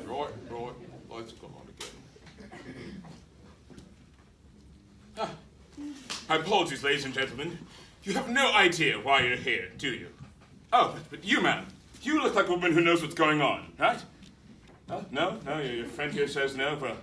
Right, let's go on again. My apologies, ladies and gentlemen. You have no idea why you're here, do you? Oh, but you, ma'am, you look like a woman who knows what's going on, right? No, your friend here says no. Well,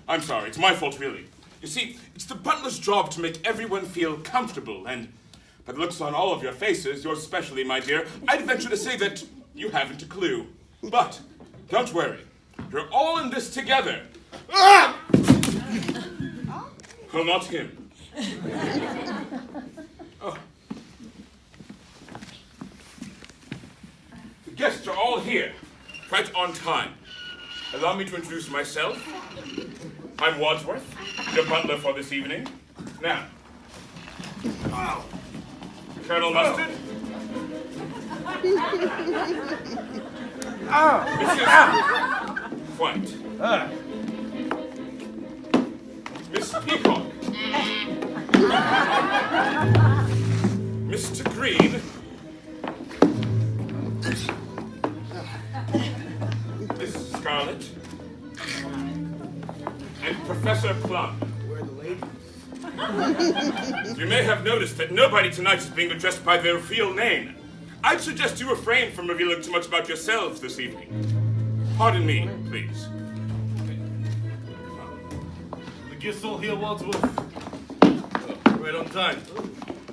I'm sorry, it's my fault, really. You see, it's the butler's job to make everyone feel comfortable, and by the looks on all of your faces, yours especially, my dear, I'd venture to say that you haven't a clue. But don't worry, you're all in this together. Ah! Well, not him. Oh. The guests are all here, right on time. Allow me to introduce myself. I'm Wadsworth, the butler for this evening. Now, Colonel Mustard. Mrs. White. Miss Peacock. Mr. Green. Miss Scarlet. And Professor Plum. Where are the ladies? You may have noticed that nobody tonight is being addressed by their real name. I'd suggest you refrain from revealing too much about yourselves this evening. Pardon me, please. The guests all here, Wadsworth. Right on time.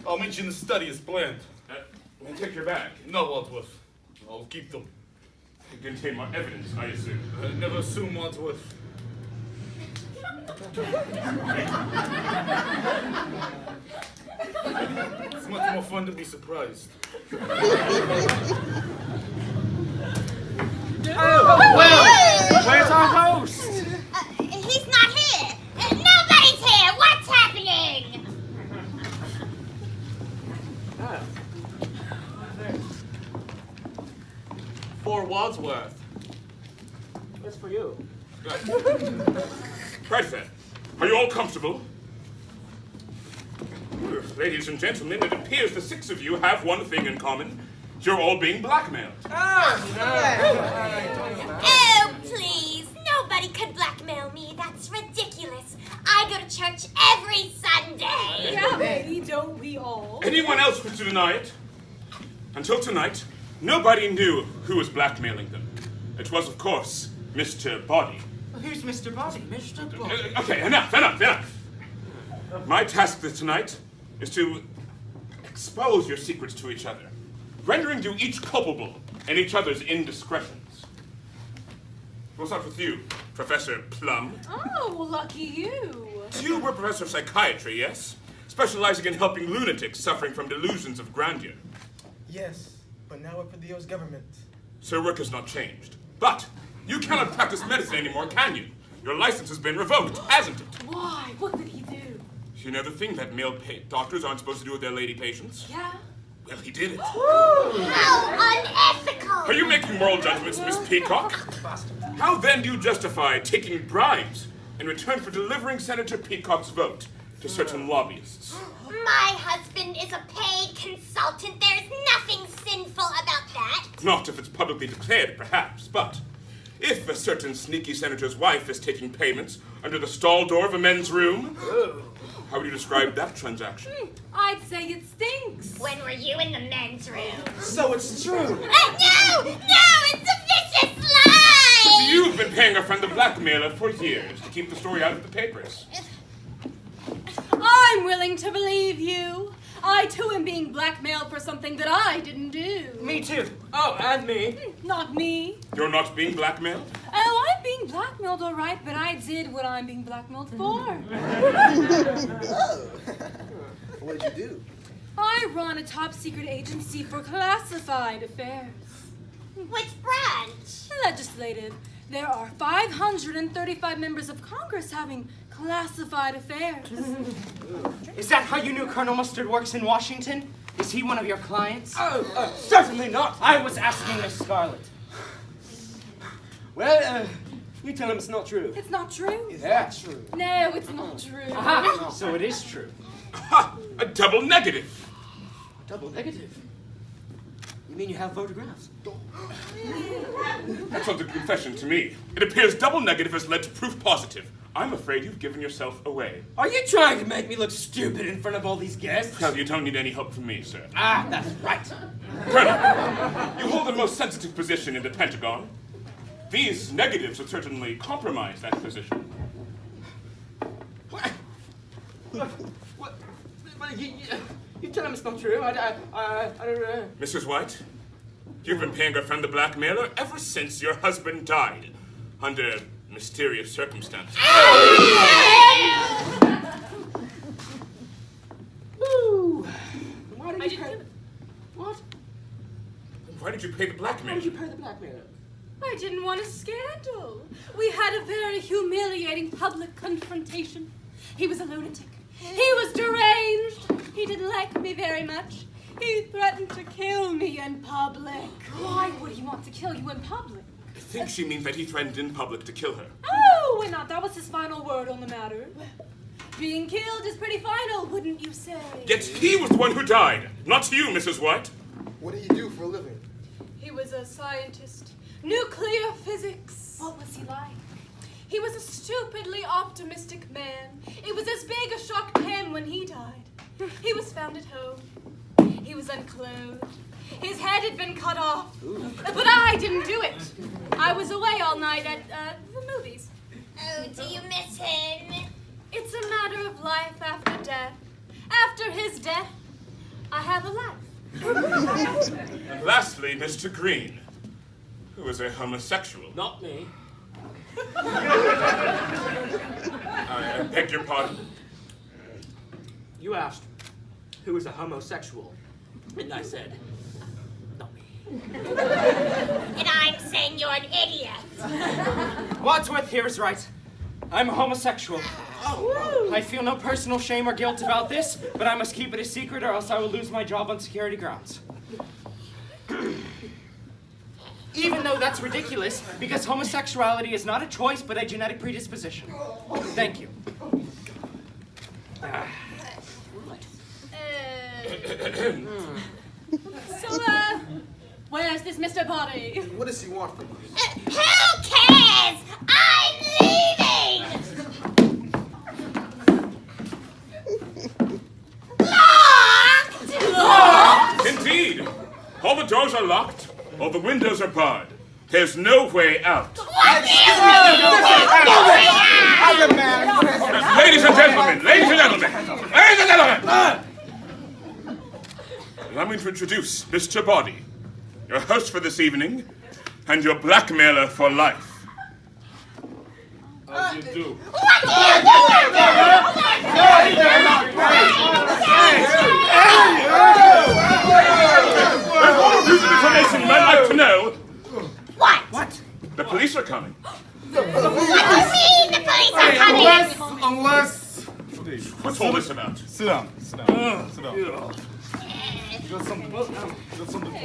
I'll meet you in the study as planned. Take your bag. No, Wadsworth. I'll keep them. They contain more evidence, I assume. Never assume, Wadsworth. It's much more fun to be surprised. Where's our host? He's not here. Nobody's here. What's happening? For Wadsworth. That's for you. Right then. Are you all comfortable? Ladies and gentlemen, it appears the six of you have one thing in common. You're all being blackmailed. Oh, please. Nobody could blackmail me. That's ridiculous. I go to church every Sunday. Yeah, baby, don't we all? Anyone else wish to deny it? Until tonight, nobody knew who was blackmailing them. It was, of course, Mr. Body. Who's Mr. Body? Mr. Body. Okay, enough. My task tonight is to expose your secrets to each other, rendering you each culpable in each other's indiscretions. We'll start with you, Professor Plum. Oh, lucky you. You were Professor of Psychiatry, yes? Specializing in helping lunatics suffering from delusions of grandeur. Yes, but now we're for the U.S. government. So work has not changed. But you cannot practice medicine anymore, can you? Your license has been revoked, hasn't it? Why? What did he do? You know the thing that male doctors aren't supposed to do with their lady patients? Yeah? Well, he did it. How unethical. Are you making moral judgments, Miss Peacock? How then do you justify taking bribes in return for delivering Senator Peacock's vote to certain lobbyists? My husband is a paid consultant. There's nothing sinful about that. Not if it's publicly declared, perhaps, but if a certain sneaky senator's wife is taking payments under the stall door of a men's room, how would you describe that transaction? I'd say it stinks. When were you in the men's room? So it's true. No! It's a vicious lie! You've been paying a friend a blackmailer for years to keep the story out of the papers. I'm willing to believe you. I, too, am being blackmailed for something that I didn't do. Me too. Oh, and me. Not me. You're not being blackmailed? Oh, I'm being blackmailed, all right, but I did what I'm being blackmailed for. Oh. What did you do? I run a top-secret agency for classified affairs. Which branch? Legislative. There are 535 members of Congress having classified affairs. Is that how you knew Colonel Mustard works in Washington? Is he one of your clients? Oh, certainly not. I was asking Miss Scarlet. Well, you tell him it's not true. It's not true? Is that true? No, it's not true. Aha! So it is true. Ha! A double negative. Double negative. You mean you have photographs? That sounds like a confession to me. It appears double negative has led to proof positive. I'm afraid you've given yourself away. Are you trying to make me look stupid in front of all these guests? Well, you don't need any help from me, sir. Ah, that's right. Colonel, you hold a most sensitive position in the Pentagon. These negatives would certainly compromise that position. What? You tell him it's not true. I don't. Mrs. White, you've been paying our friend the blackmailer ever since your husband died, under mysterious circumstances. Ooh. Why did you pay? What? Why did you pay the blackmailer? Why did you pay the blackmailer? I didn't want a scandal. We had a very humiliating public confrontation. He was a lunatic. He was deranged. He didn't like me very much. He threatened to kill me in public. Why would he want to kill you in public? I think she means that he threatened in public to kill her. Oh, why not? That was his final word on the matter. Being killed is pretty final, wouldn't you say? Yet he was the one who died, not you, Mrs. White. What do you do for a living? He was a scientist. Nuclear physics. What was he like? He was a stupidly optimistic man. It was as big a shock to him when he died. He was found at home. He was unclothed. His head had been cut off. But I didn't do it. I was away all night at the movies. Oh, do you miss him? It's a matter of life after death. After his death, I have a life. And lastly, Mr. Green, who is a homosexual. Not me. I beg your pardon. You asked who is a homosexual, and I said, not me. And I'm saying you're an idiot. Wadsworth here is right. I'm a homosexual. I feel no personal shame or guilt about this, but I must keep it a secret or else I will lose my job on security grounds. Even though that's ridiculous, because homosexuality is not a choice but a genetic predisposition. Thank you. So, where's this Mr. Body? What does he want from us? Who cares? I'm leaving! Locked! Indeed. All the doors are locked. All the windows are barred. There's no way out. What do you mean? Ladies and gentlemen, ladies and gentlemen, ladies and gentlemen! Allow me to introduce Mr. Body, your host for this evening, and your blackmailer for life. How do you do? There's one piece of information you might like to know. What? The police are coming. What do you mean the police are coming? Unless... What's all this about? Sit down. Sit down. Sit down. You got something for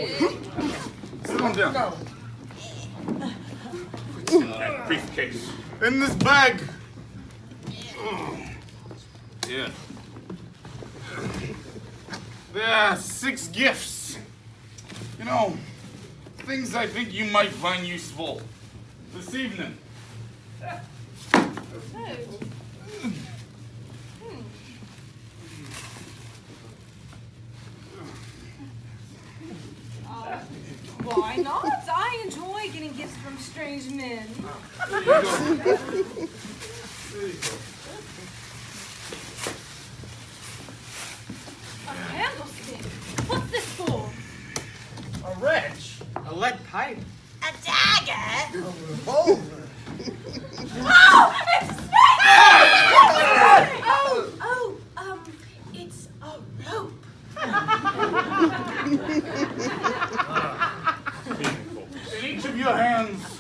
you. Sit on down. What's in that briefcase? In this bag. Yeah. There are 6 gifts. You know, things I think you might find useful this evening. Why not? I enjoy getting gifts from strange men. There you go. There you go. A candlestick? What's this for? A wrench. A lead pipe. A dagger? Oh! Oh, it's a snake! It's a rope. In each of your hands,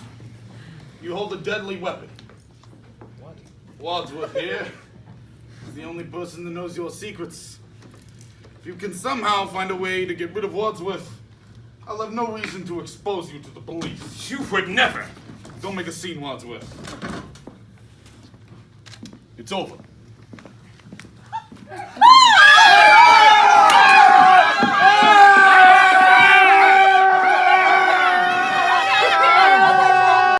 you hold a deadly weapon. What? Wadsworth here is the only person that knows your secrets. If you can somehow find a way to get rid of Wadsworth, I'll have no reason to expose you to the police. You would never. Don't make a scene, Wadsworth. It's over.